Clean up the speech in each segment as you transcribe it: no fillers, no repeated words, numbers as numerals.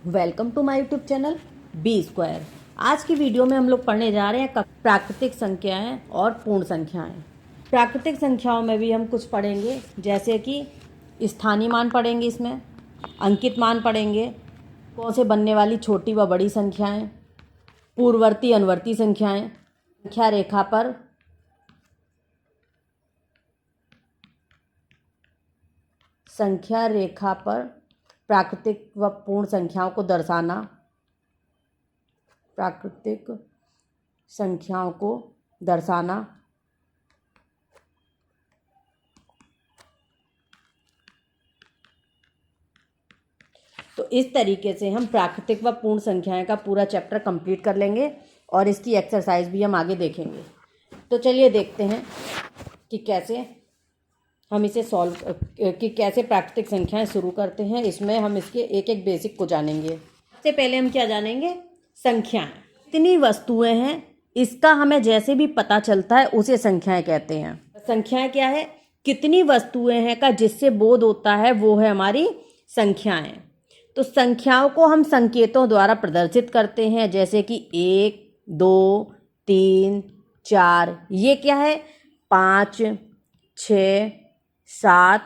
Welcome to my YouTube channel B square. आज की video में हम लोग पढ़ने जा रहे हैं प्राकृतिक संख्याएं और पूर्ण संख्याएं। प्राकृतिक संख्याओं में भी हम कुछ पढ़ेंगे, जैसे कि स्थानीय मान पढ़ेंगे, इसमें अंकित मान पढ़ेंगे, कौन से बनने वाली छोटी व बड़ी संख्याएं, पूर्ववर्ती अनुवर्ती संख्याएं, संख्या रेखा पर प्राकृतिक व पूर्ण संख्याओं को दर्शाना, प्राकृतिक संख्याओं को दर्शाना, तो इस तरीके से हम प्राकृतिक व पूर्ण संख्याएं का पूरा चैप्टर कंप्लीट कर लेंगे और इसकी एक्सरसाइज भी हम आगे देखेंगे। तो चलिए देखते हैं कि कैसे हम इसे कैसे प्राकृतिक संख्याएं शुरू करते हैं। इसमें हम इसके एक एक बेसिक को जानेंगे। सबसे पहले हम क्या जानेंगे? संख्याएं। कितनी वस्तुएं हैं, इसका हमें जैसे भी पता चलता है उसे संख्याएं कहते हैं। संख्याएं क्या है? कितनी वस्तुएं हैं का जिससे बोध होता है वो है हमारी संख्याएं। तो संख्याओं को हम संकेतों द्वारा प्रदर्शित करते हैं, जैसे कि 1, 2, 3, 4। ये क्या है? 5, 6, 7,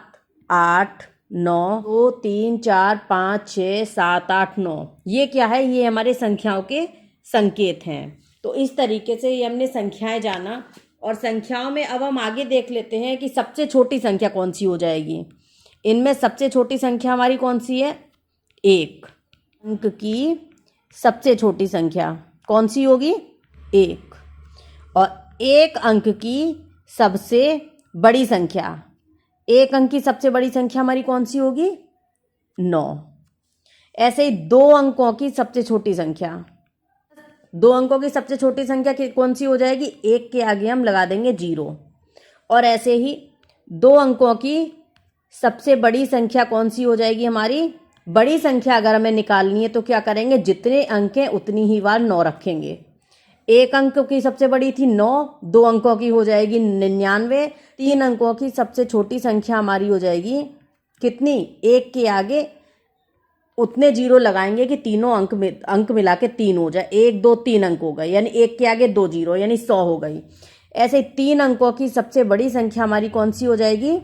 8, 9, 2, 3, 4, 5, 6, 7, 8, 9। ये क्या है? ये हमारे संख्याओं के संकेत हैं। तो इस तरीके से ये हमने संख्याएं जाना। और संख्याओं में अब हम आगे देख लेते हैं कि सबसे छोटी संख्या कौन सी हो जाएगी। इनमें सबसे छोटी संख्या हमारी कौन सी है? 1 अंक की सबसे छोटी संख्या कौन सी होगी? 1। और 1 अंक की सबसे बड़ी संख्या, 1 अंक की सबसे बड़ी संख्या हमारी कौन सी होगी? 9। ऐसे ही 2 अंकों की सबसे छोटी संख्या, 2 अंकों की सबसे छोटी संख्या कौन सी हो जाएगी? 1 के आगे हम लगा देंगे 0। और ऐसे ही 2 अंकों की सबसे बड़ी संख्या कौन सी हो जाएगी हमारी? बड़ी संख्या अगर हमें निकालनी है तो क्या करेंगे? जितने अंक हैं उतनी ही बार 9 रखेंगे। 1 अंक की सबसे बड़ी थी 9, 2 अंकों की हो जाएगी 99, 3 अंकों की सबसे छोटी संख्या हमारी हो जाएगी कितनी? 1 के आगे उतने 0 लगाएंगे कि तीनों अंक मिला के 3 हो जाए। 1, 2, 3 अंक हो गए, यानी 1 के आगे 2 0, यानी 100 हो गई। ऐसे 3 अंकों की सबसे बड़ी संख्या हमारी कौन सी हो जाएगी?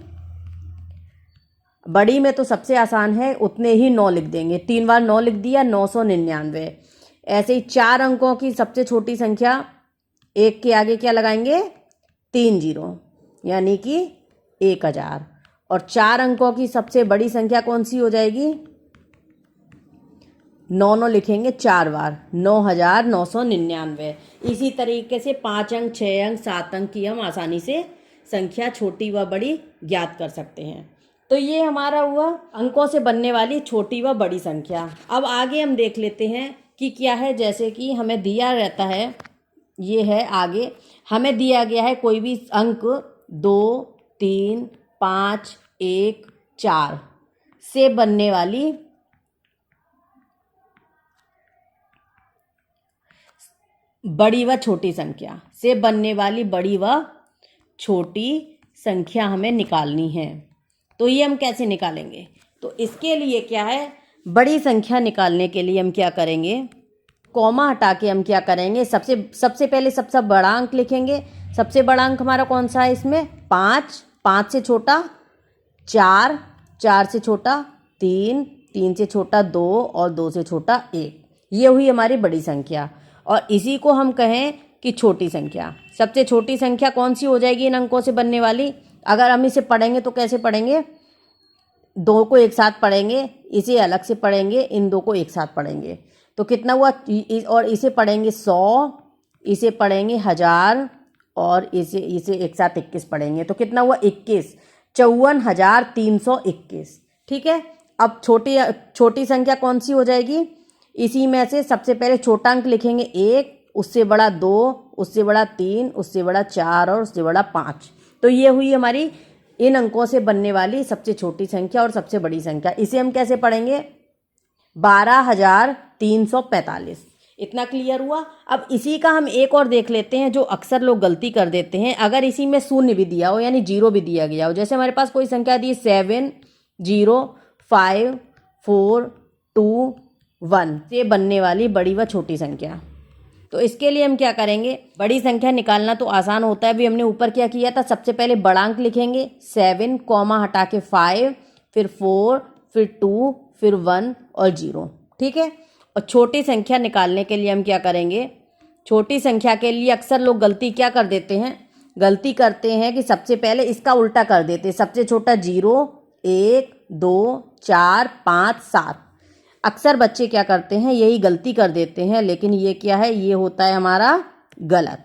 बड़ी में तो सबसे आसान है, उतने ही 9 लिख देंगे। 3 बार 9 लिख दिया, 999। ऐसे ही 4 अंकों की सबसे छोटी संख्या, 1 के आगे क्या लगाएंगे? 3 0, यानी कि 1000। और 4 अंकों की सबसे बड़ी संख्या कौन सी हो जाएगी? 9 लिखेंगे 4 बार, 9999। इसी तरीके से 5 अंक, 6 अंक, 7 अंक की हम आसानी से संख्या छोटी व बड़ी ज्ञात कर सकते हैं। तो ये हमारा हुआ अंकों से बनने वाली छोटी व बड़ी संख्या। अब आगे हम देख लेते हैं कि क्या है। जैसे कि हमें दिया रहता है, ये है आगे, हमें दिया गया है कोई भी अंक 2, 3, 5, 1, 4 से बनने वाली बड़ी व छोटी संख्या, से बनने वाली बड़ी व छोटी संख्या हमें निकालनी है। तो ये हम कैसे निकालेंगे? तो इसके लिए क्या है, बड़ी संख्या निकालने के लिए हम क्या करेंगे? कॉमा हटा के हम क्या करेंगे? सबसे पहले सबसे बड़ा अंक लिखेंगे। सबसे बड़ा अंक हमारा कौन सा है इसमें? 5, 5 से छोटा 4, 4 से छोटा 3, 3 से छोटा 2 और 2 से छोटा 1। ये हुई हमारी बड़ी संख्या। और इसी को हम कहें कि छोटी संख्या। सबसे छोटी संख्या कौन सी हो जाएगी इन अंकों से बनने वाली? अगर हम इसे पढ़ेंगे तो कैसे पढ़ेंगे? 2 को एक साथ पढ़ेंगे, इसे अलग से पढ़ेंगे, इन 2 को एक साथ पढ़ेंगे। तो कितना हुआ? और इसे पढ़ेंगे 100, इसे पढ़ेंगे 1000 और इसे एक साथ 21 पढ़ेंगे। तो कितना हुआ? 21, 54,321। ठीक है। अब छोटी संख्या कौन सी हो जाएगी? इसी में से सबसे पहले छोटा अंक लिखेंगे 1, उससे बड़ा 2, उससे बड़ा 3, उससे बड़ा 4 और उससे बड़ा 5। तो ये हुई हमारी इन अंकों से बनने वाली सबसे छोटी संख्या और सबसे बड़ी संख्या। इसे हम कैसे पढ़ेंगे? 12,345। इतना क्लियर हुआ। अब इसी का हम एक और देख लेते हैं, जो अक्सर लोग गलती कर देते हैं। अगर इसी में शून्य भी दिया हो, यानी 0 भी दिया गया हो, जैसे हमारे पास कोई संख्या दी 7, 0, 5, 4, 2, 1 से बनने वाली बड़ी व छोटी संख्या। तो इसके लिए हम क्या करेंगे, बड़ी संख्या निकालना तो आसान होता है। अभी हमने ऊपर क्या किया था, सबसे पहले बढ़ांक लिखेंगे 7, कॉमा हटा के 5, फिर 4, फिर 2, फिर 1 और 0। ठीक है। और छोटी संख्या निकालने के लिए हम क्या करेंगे, छोटी संख्या के लिए अक्सर लोग गलती क्या कर देते हैं, गलती करते हैं कि सबसे पहले इसका उल्टा कर देते हैं। सबसे छोटा 0, 1, 2, 4, 5, 7। अक्सर बच्चे क्या करते हैं, यही गलती कर देते हैं, लेकिन ये क्या है, ये होता है हमारा गलत।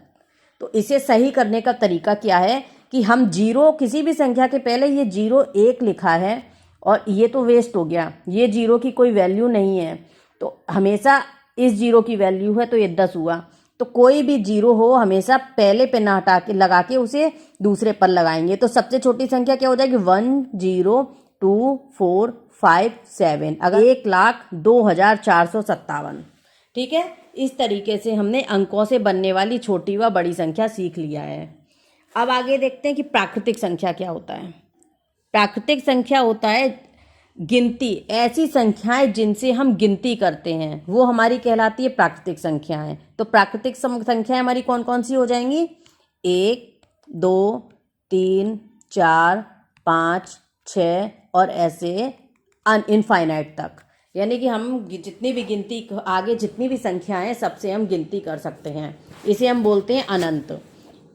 तो इसे सही करने का तरीका क्या है कि हम 0 किसी भी संख्या के पहले ये 0, 1 लिखा है और ये तो वेस्ट हो गया, ये 0 की कोई वैल्यू नहीं है, तो हमेशा इस 0 की वैल्यू है तो ये 10 हुआ। तो कोई भी 0 हो हमेशा पहले पे ना हटा के लगा के उसे दूसरे पर लगाएंगे। तो सबसे छोटी संख्या क्या हो जाएगी, 1, 0, 2, 4, 5, 7। अगर 1,02,457। ठीक है। इस तरीके से हमने अंकों से बनने वाली छोटी व बड़ी संख्या सीख लिया है। अब आगे देखते हैं कि प्राकृतिक संख्या क्या होता है। प्राकृतिक संख्या होता है गिनती, ऐसी संख्याएं जिनसे हम गिनती करते हैं वो हमारी कहलाती है प्राकृतिक संख्याएं। तो प्राकृतिक संख्याएं हमारी कौन कौन सी हो जाएंगी, 1, 2, 3, 4, 5, 6 और ऐसे इनफाइनाइट तक। यानी कि हम जितनी भी गिनती आगे जितनी भी संख्याएं सबसे हम गिनती कर सकते हैं। इसे हम बोलते हैं अनंत,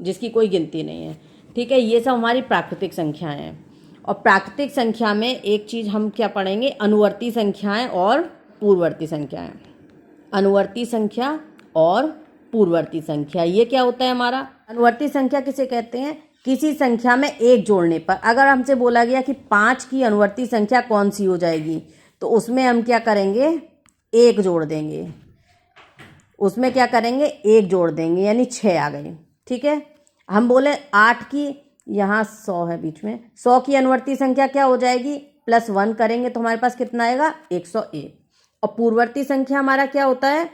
जिसकी कोई गिनती नहीं है। ठीक है। ये सब हमारी प्राकृतिक संख्याएं हैं। और प्राकृतिक संख्या में एक चीज़ हम क्या पढ़ेंगे, अनुवर्ती संख्याएं और पूर्ववर्ती संख्याएं। अनुवर्ती संख्या और पूर्ववर्ती संख्या, ये क्या होता है हमारा, अनुवर्ती संख्या किसे कहते हैं, किसी संख्या में एक जोड़ने पर अगर हमसे बोला गया कि 5 की अनुवर्ती संख्या कौन सी हो जाएगी, तो उसमें हम क्या करेंगे, 1 जोड़ देंगे। उसमें क्या करेंगे, 1 जोड़ देंगे, यानी 6 आ गए। ठीक है। हम बोले 8 की, यहाँ 100 है बीच में, 100 की अनुवर्ती संख्या क्या हो जाएगी, +1 करेंगे तो हमारे पास कितना आएगा, 101। और पूर्ववर्ती संख्या हमारा क्या होता है,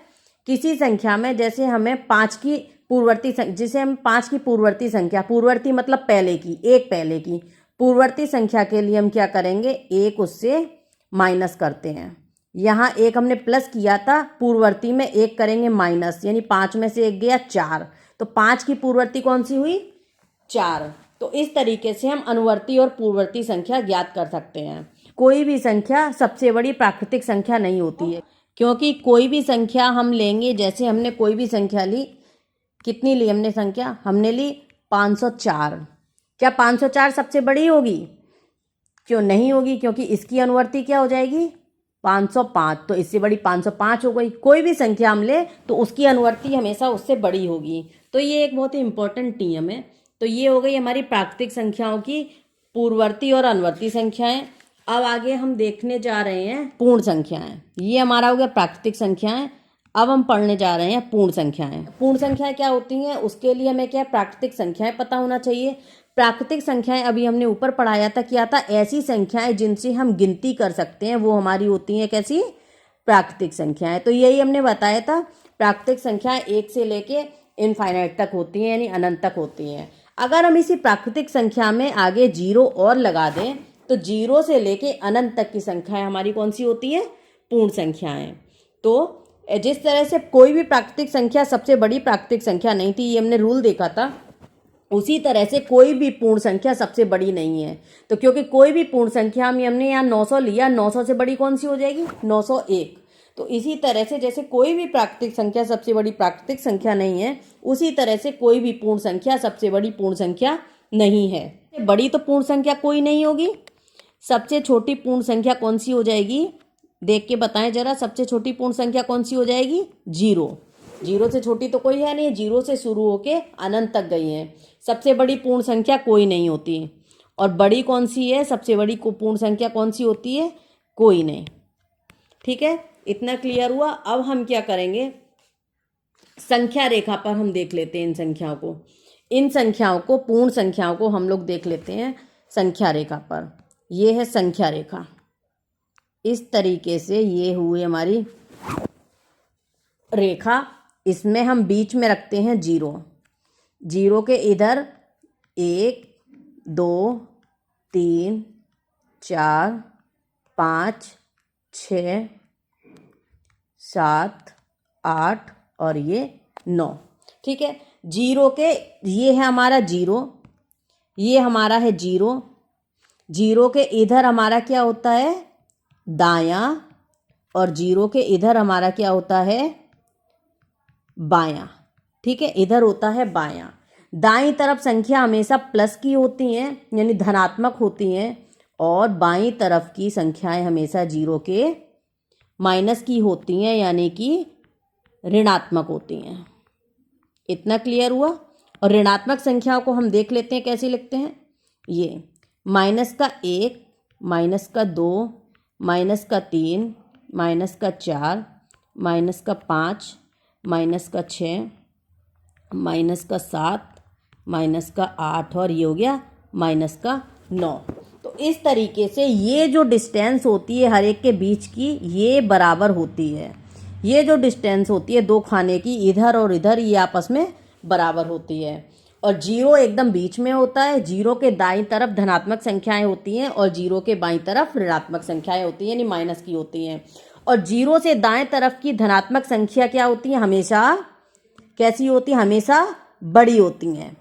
किसी संख्या में जैसे हमें 5 की पूर्ववर्ती, जिसे हम 5 की पूर्ववर्ती संख्या, पूर्ववर्ती मतलब पहले की, एक पहले की, पूर्ववर्ती संख्या के लिए हम क्या करेंगे, 1 उससे माइनस करते हैं। यहाँ 1 हमने प्लस किया था, पूर्ववर्ती में 1 करेंगे माइनस, यानी 5 में से 1 गया 4। तो 5 की पूर्ववर्ती कौन सी हुई, 4। तो इस तरीके से हम अनुवर्ती और पूर्ववर्ती संख्या ज्ञात कर सकते हैं। कोई भी संख्या सबसे बड़ी प्राकृतिक संख्या नहीं होती है, क्योंकि कोई भी संख्या हम लेंगे, जैसे हमने कोई भी संख्या ली, कितनी ली हमने संख्या, हमने ली 504। क्या 504 सबसे बड़ी होगी, क्यों नहीं होगी, क्योंकि इसकी अनुवर्ती क्या हो जाएगी, 505। तो इससे बड़ी 505 हो गई। कोई भी संख्या हम ले तो उसकी अनुवर्ती हमेशा उससे बड़ी होगी। तो ये एक बहुत ही इंपॉर्टेंट नियम है। तो ये हो गई हमारी प्राकृतिक संख्याओं की पूर्ववर्ती और अनुवर्ती संख्याएं। अब आगे हम देखने जा रहे हैं पूर्ण संख्याएं। ये हमारा हो गया प्राकृतिक संख्याएं। अब हम पढ़ने जा रहे हैं पूर्ण संख्याएं। पूर्ण संख्याएं क्या होती हैं, उसके लिए हमें क्या प्राकृतिक संख्याएं पता होना चाहिए। प्राकृतिक संख्याएं अभी हमने ऊपर पढ़ाया था, क्या था, ऐसी संख्याएं जिनसे हम गिनती कर सकते हैं वो हमारी होती हैं कैसी, प्राकृतिक संख्याएं। तो यही हमने बताया था, प्राकृतिक संख्याएं 1 से लेके इनफाइनाइट तक होती हैं, यानी अनंत तक होती हैं। अगर हम इसी प्राकृतिक संख्या में आगे 0 और लगा दें तो 0 से लेके अनंत तक की संख्याएं हमारी कौन सी होती हैं, पूर्ण संख्याएं। तो जिस तरह से कोई भी प्राकृतिक संख्या सबसे बड़ी प्राकृतिक संख्या नहीं थी, ये हमने रूल देखा था, उसी तरह से कोई भी पूर्ण संख्या सबसे बड़ी नहीं है। तो क्योंकि कोई भी पूर्ण संख्या हमने यहाँ 900 लिया, 900 से बड़ी कौन सी हो जाएगी, 901। तो इसी तरह से जैसे कोई भी प्राकृतिक संख्या सबसे बड़ी प्राकृतिक संख्या नहीं है, उसी तरह से कोई भी पूर्ण संख्या सबसे बड़ी पूर्ण संख्या नहीं है। बड़ी तो पूर्ण संख्या कोई नहीं होगी। सबसे छोटी पूर्ण संख्या कौन सी हो जाएगी, देख के बताएं जरा, सबसे छोटी पूर्ण संख्या कौन सी हो जाएगी, 0। 0 से छोटी तो कोई है नहीं, 0 से शुरू होके अनंत तक गई है। सबसे बड़ी पूर्ण संख्या कोई नहीं होती। और बड़ी कौन सी है, सबसे बड़ी पूर्ण संख्या कौन सी होती है, कोई नहीं। ठीक है, इतना क्लियर हुआ। अब हम क्या करेंगे, संख्या रेखा पर हम देख लेते हैं इन संख्याओं को। इन संख्याओं को, पूर्ण संख्याओं को हम लोग देख लेते हैं संख्या रेखा पर। ये है संख्या रेखा। इस तरीके से ये हुई हमारी रेखा। इसमें हम बीच में रखते हैं 0। 0 के इधर 1, 2, 3, 4, 5, 6, 7, 8 और ये 9। ठीक है, जीरो के ये है हमारा जीरो, ये हमारा है जीरो। जीरो के इधर हमारा क्या होता है दायां, और जीरो के इधर हमारा क्या होता है बायां। ठीक है, इधर होता है बायां। दाईं तरफ संख्या हमेशा प्लस की होती हैं, यानी धनात्मक होती हैं, और बाईं तरफ की संख्याएं हमेशा जीरो के माइनस की होती हैं, यानी कि ऋणात्मक होती हैं। इतना क्लियर हुआ। और ऋणात्मक संख्याओं को हम देख लेते हैं कैसे लिखते हैं। ये -1, -2, -3, -4, -5, -6, -7, -8 और ये हो गया -9। तो इस तरीके से ये जो डिस्टेंस होती है हर एक के बीच की, ये बराबर होती है। ये जो डिस्टेंस होती है दो खाने की, इधर और इधर, ये आपस में बराबर होती है। और जीरो एकदम बीच में होता है। जीरो के दाईं तरफ धनात्मक संख्याएं होती हैं और जीरो के बाईं तरफ ऋणात्मक संख्याएं होती हैं, यानी माइनस की होती हैं। और जीरो से दाएं तरफ की धनात्मक संख्या क्या होती है हमेशा, कैसी होती है, हमेशा बड़ी होती हैं।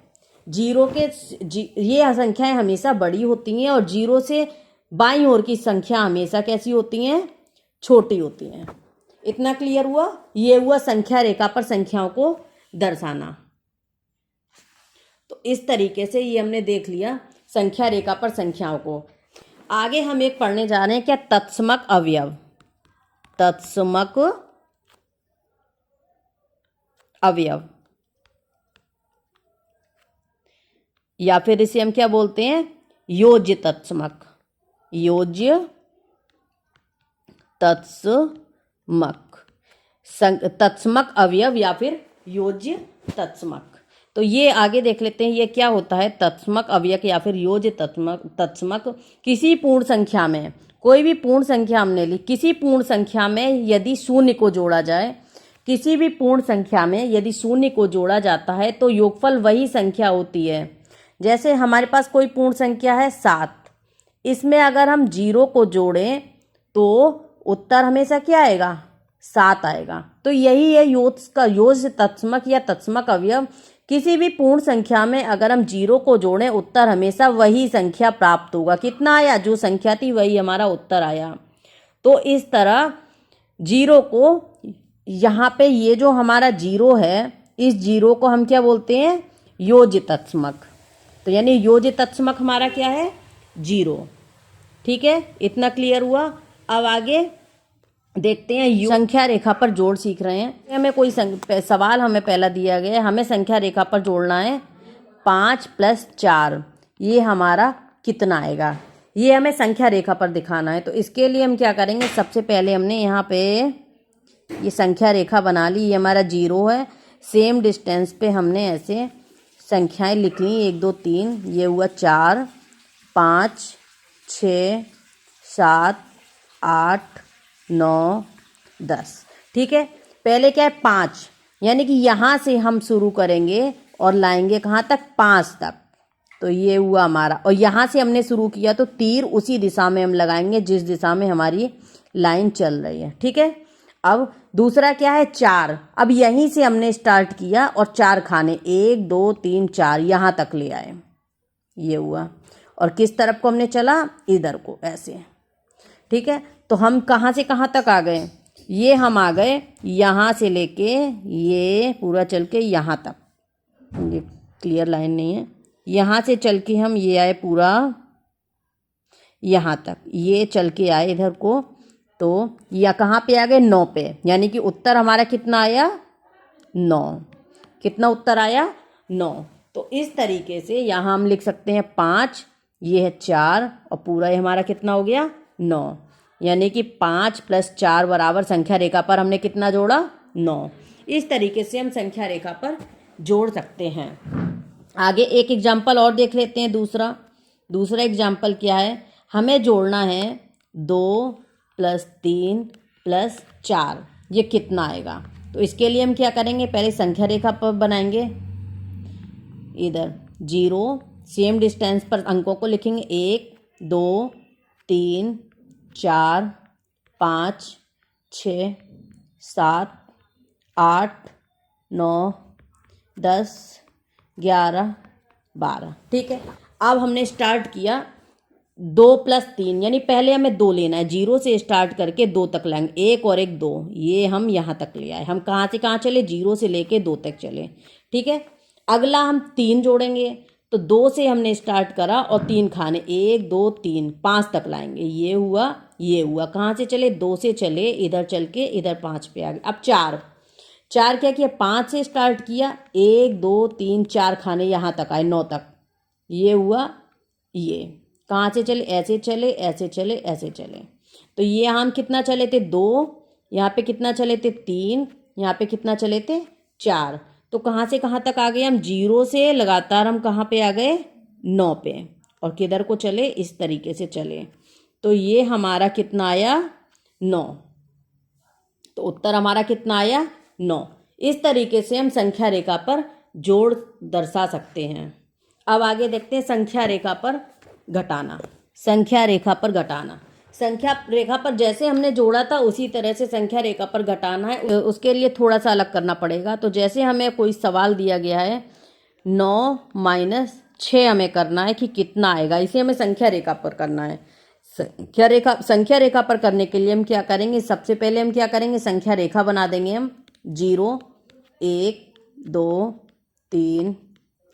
जीरो के ये संख्याएं हमेशा बड़ी होती हैं, और जीरो से बाईं ओर की संख्या हमेशा कैसी होती हैं, छोटी होती हैं। इतना क्लियर हुआ। ये हुआ संख्या रेखा पर संख्याओं को दर्शाना। तो इस तरीके से ये हमने देख लिया संख्या रेखा पर संख्याओं को। आगे हम एक पढ़ने जा रहे हैं, क्या, तत्समक अवयव। तत्समक अवयव, या फिर इसे हम क्या बोलते हैं, योज्य तत्समक। योज्य तत्समक, तत्समक अवयव या फिर योज्य तत्समक। तो ये आगे देख लेते हैं ये क्या होता है तत्समक अवयव या फिर योज्य तत्समक। किसी पूर्ण संख्या में, कोई भी पूर्ण संख्या हमने ली, किसी पूर्ण संख्या में यदि शून्य को जोड़ा जाए, किसी भी पूर्ण संख्या में यदि शून्य को जोड़ा जाता है तो योगफल वही संख्या होती है। जैसे हमारे पास कोई पूर्ण संख्या है 7, इसमें अगर हम 0 को जोड़ें तो उत्तर हमेशा क्या आएगा, 7 आएगा। तो यही है योज्य तत्समक या तत्समक अवयव। किसी भी पूर्ण संख्या में अगर हम 0 को जोड़ें, उत्तर हमेशा वही संख्या प्राप्त होगा। कितना आया, जो संख्या थी वही हमारा उत्तर आया। तो इस तरह 0 को, यहाँ पे ये जो हमारा 0 है, इस 0 को हम क्या बोलते हैं, योज्य तत्समक। तो यानी योज्य तत्समक हमारा क्या है, 0। ठीक है, इतना क्लियर हुआ। अब आगे देखते हैं संख्या रेखा पर जोड़ सीख रहे हैं। हमें कोई सवाल हमें पहला दिया गया है, हमें संख्या रेखा पर जोड़ना है 5 + 4, ये हमारा कितना आएगा, ये हमें संख्या रेखा पर दिखाना है। तो इसके लिए हम क्या करेंगे, सबसे पहले हमने यहाँ पे ये संख्या रेखा बना ली, ये हमारा 0 है। सेम डिस्टेंस पे हमने ऐसे संख्याएं लिख ली, 1 2 3, ये हुआ 4 5 6 7 8 9 10। ठीक है, पहले क्या है 5, यानी कि यहाँ से हम शुरू करेंगे और लाएंगे कहाँ तक, 5 तक। तो ये हुआ हमारा, और यहाँ से हमने शुरू किया तो तीर उसी दिशा में हम लगाएंगे जिस दिशा में हमारी लाइन चल रही है। ठीक है, अब दूसरा क्या है 4, अब यहीं से हमने स्टार्ट किया और 4 खाने 1 2 3 4 यहाँ तक ले आए, ये हुआ। और किस तरफ को हमने चला, इधर को, ऐसे। ठीक है, तो हम कहाँ से कहाँ तक आ गए, ये हम आ गए यहाँ से लेके ये पूरा चल के यहाँ तक, ये क्लियर लाइन नहीं है, यहाँ से चल के हम ये आए पूरा यहाँ तक, ये चल के आए इधर को, तो या कहाँ पे आ गए, 9 पे, यानी कि उत्तर हमारा कितना आया, 9। कितना उत्तर आया, 9। तो इस तरीके से यहाँ हम लिख सकते हैं 5, ये है 4, और पूरा ये हमारा कितना हो गया, 9। यानी कि 5 + 4 बराबर संख्या रेखा पर हमने कितना जोड़ा, 9। इस तरीके से हम संख्या रेखा पर जोड़ सकते हैं। आगे एक एग्जाम्पल और देख लेते हैं। दूसरा एग्जाम्पल क्या है, हमें जोड़ना है 2 + 3 + 4, ये कितना आएगा। तो इसके लिए हम क्या करेंगे, पहले संख्या रेखा पर बनाएंगे, इधर 0, सेम डिस्टेंस पर अंकों को लिखेंगे, 1 2 3 4 5 6 7, 8, 9, 10, 11, 12। ठीक है, अब हमने स्टार्ट किया 2 + 3, यानी पहले हमें 2 लेना है, 0 से स्टार्ट करके 2 तक लाएंगे, 1 और 1 2, ये हम यहाँ तक ले आए। हम कहाँ से कहाँ चले, 0 से लेके 2 तक चले। ठीक है, अगला हम 3 जोड़ेंगे, तो 2 से हमने स्टार्ट करा और 3 खाने, 1 2 3, 5 तक लाएंगे, ये हुआ ये हुआ। कहाँ से चले, 2 से चले, इधर चल के इधर 5 पे आ गए। अब 4 क्या किया, 5 से स्टार्ट किया, 1 2 3 4 खाने, यहाँ तक आए, 9 तक, ये हुआ ये। कहाँ से चले, ऐसे चले ऐसे चले ऐसे चले, तो ये हम कितना चले थे, 2, यहाँ पे कितना चले थे, 3, यहाँ पे कितना चले थे, 4। तो कहाँ से कहाँ तक आ गए हम, 0 से लगातार हम कहाँ पे आ गए, 9 पे, और किधर को चले, इस तरीके से चले। तो ये हमारा कितना आया, 9। तो उत्तर हमारा कितना आया, 9। इस तरीके से हम संख्या रेखा पर जोड़ दर्शा सकते हैं। अब आगे देखते हैं संख्या रेखा पर घटाना। संख्या रेखा पर घटाना, संख्या रेखा पर जैसे हमने जोड़ा था उसी तरह से संख्या रेखा पर घटाना है। उसके लिए थोड़ा सा अलग करना पड़ेगा। तो जैसे हमें कोई सवाल दिया गया है, 9 - 6 हमें करना है कि कितना आएगा, इसे हमें संख्या रेखा पर करना है। संख्या रेखा पर करने के लिए हम क्या करेंगे, सबसे पहले हम क्या करेंगे, संख्या रेखा बना देंगे हम। 0 1 2 3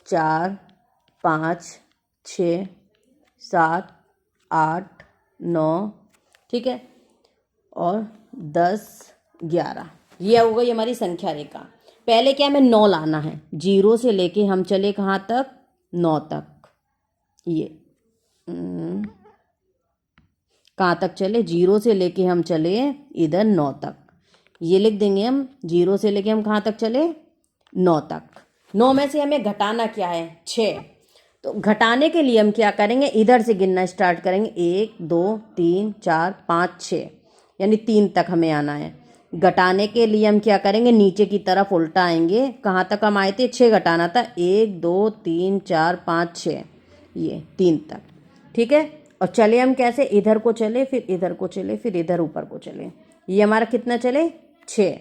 4 5 6 7 8 9, ठीक है, और 10 11, ये हो गई हमारी संख्या रेखा। पहले क्या हमें 9 लाना है, 0 से लेके हम चले कहाँ तक, 9 तक। ये कहाँ तक चले, 0 से लेके हम चले इधर 9 तक, ये लिख देंगे हम। 0 से लेके हम कहाँ तक चले, 9 तक। 9 में से हमें घटाना क्या है, 6। तो घटाने के लिए हम क्या करेंगे, इधर से गिनना स्टार्ट करेंगे, 1 2 3 4 5 6, यानी 3 तक हमें आना है। घटाने के लिए हम क्या करेंगे, नीचे की तरफ उल्टा आएंगे। कहाँ तक हम आए थे, 6 घटाना था, 1 2 3 4 5 6, ये 3 तक। ठीक है, और चले हम कैसे, इधर को चले, फिर इधर को चले, फिर इधर ऊपर को चले, ये हमारा कितना चले, 6।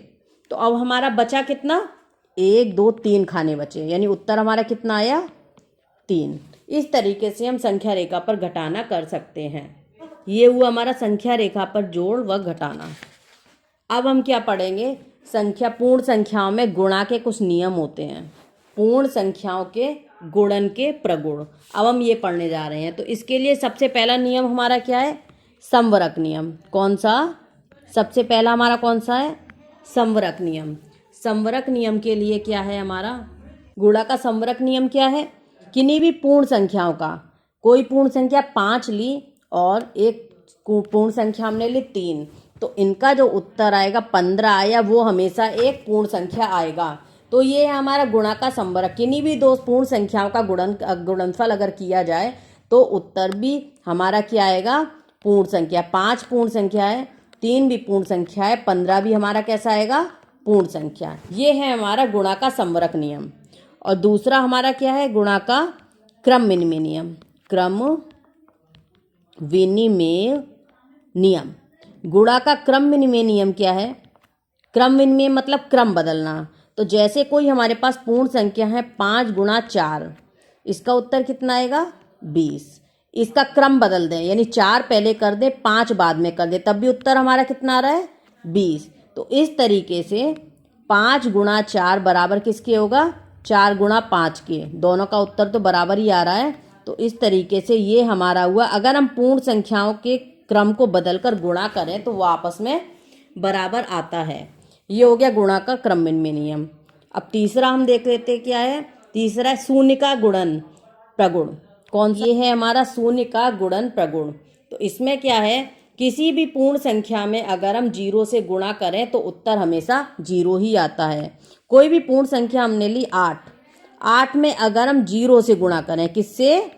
तो अब हमारा बचा कितना, 1 2 3 खाने बचे, यानी उत्तर हमारा कितना आया, 3। इस तरीके से हम संख्या रेखा पर घटाना कर सकते हैं। ये हुआ हमारा संख्या रेखा पर जोड़ व घटाना। अब हम क्या पढ़ेंगे, पूर्ण संख्याओं में गुणा के कुछ नियम होते हैं। पूर्ण संख्याओं के गुणन के प्रगुण, अब हम ये पढ़ने जा रहे हैं। तो इसके लिए सबसे पहला नियम हमारा क्या है, समवरक नियम। कौन सा, सबसे पहला हमारा कौन सा है, समवरक नियम। समवरक नियम के लिए क्या है हमारा, गुणा का समवरक नियम क्या है, किन्हीं भी पूर्ण संख्याओं का, कोई पूर्ण संख्या 5 ली और एक पूर्ण संख्या हमने ली 3, तो इनका जो उत्तर आएगा 15 आया, वो हमेशा एक पूर्ण संख्या आएगा। तो ये है हमारा गुणा का समवरक। किन्हीं भी 2 पूर्ण संख्याओं का गुणनफल अगर किया जाए तो उत्तर भी हमारा क्या आएगा, पूर्ण संख्या। 5 पूर्ण संख्या है, 3 भी पूर्ण संख्या है, 15 भी हमारा कैसा आएगा, पूर्ण संख्या। ये है हमारा गुणा का समवरक नियम। और दूसरा हमारा क्या है, गुणा का क्रम विनिमय नियम। क्रम विनिमय नियम, गुणा का क्रम विनिमय नियम क्या है, क्रम विनिमय मतलब क्रम बदलना। तो जैसे कोई हमारे पास पूर्ण संख्या है 5 × 4, इसका उत्तर कितना आएगा, 20। इसका क्रम बदल दें, यानी 4 पहले कर दें 5 बाद में कर दें, तब भी उत्तर हमारा कितना आ रहा है, 20। तो इस तरीके से 5 × 4 बराबर किसके होगा, 4 × 5 के, दोनों का उत्तर तो बराबर ही आ रहा है। तो इस तरीके से ये हमारा हुआ। अगर हम पूर्ण संख्याओं के क्रम को बदलकर गुणा करें तो वो आपस में बराबर आता है। ये हो गया गुणा का क्रम विनिमय नियम। अब तीसरा हम देख लेते हैं क्या है, तीसरा है शून्य का गुणन प्रगुण। कौन सा, ये है हमारा शून्य का गुणन प्रगुण। तो इसमें क्या है, किसी भी पूर्ण संख्या में अगर हम 0 से गुणा करें तो उत्तर हमेशा 0 ही आता है। कोई भी पूर्ण संख्या हमने ली 8 में अगर हम 0 से गुणा करें, किससे,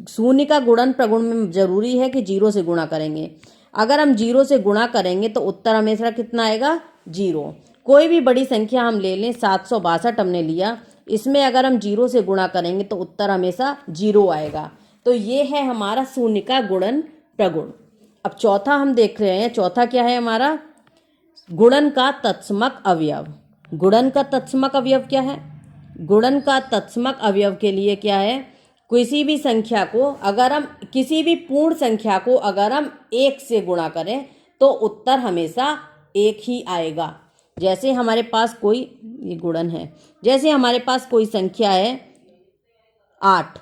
शून्य का गुणन प्रगुण में जरूरी है कि 0 से गुणा करेंगे। अगर हम 0 से गुणा करेंगे तो उत्तर हमेशा कितना आएगा, 0। कोई भी बड़ी संख्या हम ले लें, 762 हमने लिया, इसमें अगर हम 0 से गुणा करेंगे तो उत्तर हमेशा 0 आएगा। तो ये है हमारा शून्य का गुणन प्रगुण। अब चौथा हम देख रहे हैं, चौथा क्या है हमारा, गुणन का तत्समक अवयव। गुणन का तत्समक अवयव क्या है? गुणन का तत्समक अवयव के लिए क्या है? किसी भी संख्या को अगर हम किसी भी पूर्ण संख्या को अगर हम 1 से गुणा करें तो उत्तर हमेशा 1 ही आएगा। जैसे हमारे पास कोई, ये गुणन है, जैसे हमारे पास कोई संख्या है 8,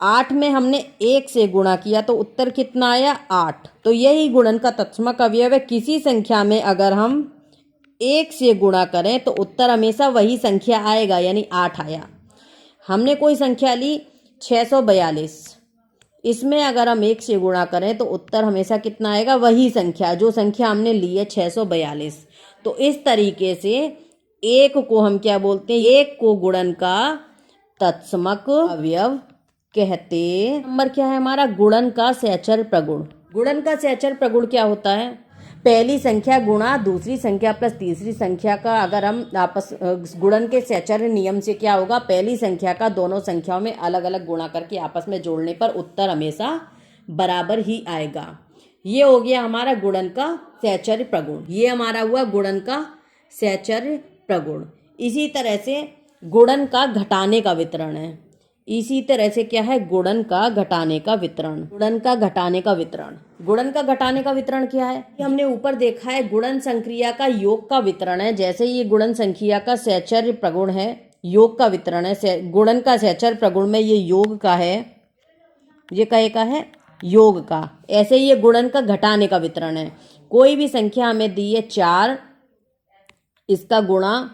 8 में हमने 1 से गुणा किया तो उत्तर कितना आया? 8। तो यही गुणन का तत्समक अवयव है। किसी संख्या में अगर हम 1 से गुणा करें तो उत्तर हमेशा वही संख्या आएगा, यानी 8 आया। हमने कोई संख्या ली 642, इसमें अगर हम 1 से गुणा करें तो उत्तर हमेशा कितना आएगा? वही संख्या, जो संख्या हमने ली है 642। तो इस तरीके से 1 को हम क्या बोलते हैं? 1 को गुणन का तत्समक अवयव कहते। नंबर क्या है हमारा? गुणन का सहचर प्रगुण। गुणन का सहचर प्रगुण क्या होता है? पहली संख्या गुणा दूसरी संख्या प्लस तीसरी संख्या का अगर हम आपस गुणन के सहचर्य नियम से क्या होगा? पहली संख्या का दोनों संख्याओं में अलग अलग गुणा करके आपस में जोड़ने पर उत्तर हमेशा बराबर ही आएगा। ये हो गया हमारा गुणन का सहचर्य प्रगुण। ये हमारा हुआ गुणन का सहचर्य प्रगुण। इसी तरह से गुणन का घटाने का वितरण है। इसी तरह से क्या है? गुणन का घटाने का वितरण। गुणन का घटाने का वितरण। गुणन का घटाने का वितरण क्या है? हमने ऊपर देखा है गुणन संक्रिया का योग का वितरण है। जैसे ये गुणन संक्रिया का सहचर्य प्रगुण है, योग का वितरण है। गुणन का सहचर्य प्रगुण में ये योग का है, ये कहे का है योग का। ऐसे ये गुणन का घटाने का वितरण है। कोई भी संख्या हमें दी है 4, इसका गुणा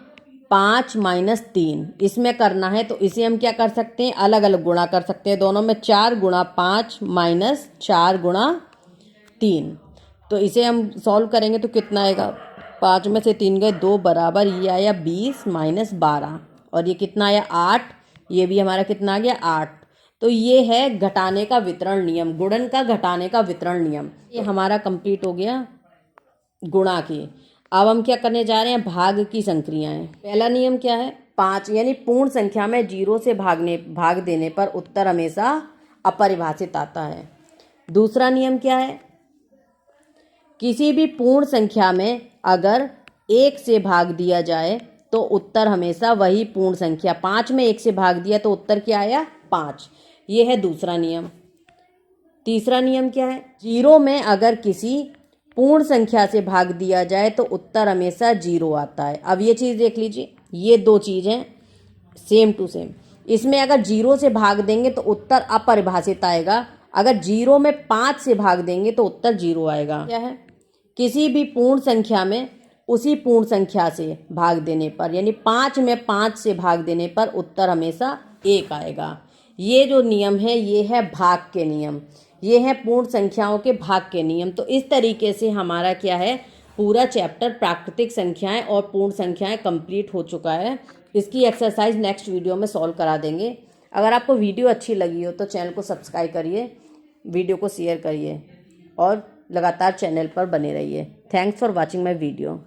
5 - 3 इसमें करना है तो इसे हम क्या कर सकते हैं? अलग अलग गुणा कर सकते हैं दोनों में। 4 × 5 - 4 × 3। तो इसे हम सॉल्व करेंगे तो कितना आएगा? 5 में से 3 गए 2 बराबर, ये आया 20 - 12 और ये कितना आया? 8। ये भी हमारा कितना आ गया? 8। तो ये है घटाने का वितरण नियम, गुणन का घटाने का वितरण नियम। ये हमारा कंप्लीट हो गया गुणा की। अब हम क्या करने जा रहे हैं? भाग की संक्रियाएं। पहला नियम क्या है? 5, यानी पूर्ण संख्या में 0 से भाग देने पर उत्तर हमेशा अपरिभाषित आता है। दूसरा नियम क्या है? किसी भी पूर्ण संख्या में अगर 1 से भाग दिया जाए तो उत्तर हमेशा वही पूर्ण संख्या। 5 में 1 से भाग दिया तो उत्तर क्या आया? 5। ये है दूसरा नियम। तीसरा नियम क्या है? 0 में अगर किसी पूर्ण संख्या से भाग दिया जाए तो उत्तर हमेशा 0 आता है। अब ये चीज़ देख लीजिए, ये दो चीज़ें सेम टू सेम। इसमें अगर 0 से भाग देंगे तो उत्तर अपरिभाषित आएगा। अगर 0 में 5 से भाग देंगे तो उत्तर 0 आएगा। क्या है? किसी भी पूर्ण संख्या में उसी पूर्ण संख्या से भाग देने पर, यानी 5 में 5 से भाग देने पर उत्तर हमेशा 1 आएगा। ये जो नियम है ये है भाग के नियम, ये है पूर्ण संख्याओं के भाग के नियम। तो इस तरीके से हमारा क्या है? पूरा चैप्टर प्राकृतिक संख्याएं और पूर्ण संख्याएं कंप्लीट हो चुका है। इसकी एक्सरसाइज नेक्स्ट वीडियो में सॉल्व करा देंगे। अगर आपको वीडियो अच्छी लगी हो तो चैनल को सब्सक्राइब करिए, वीडियो को शेयर करिए और लगातार चैनल पर बने रहिए। Thanks for watching my video.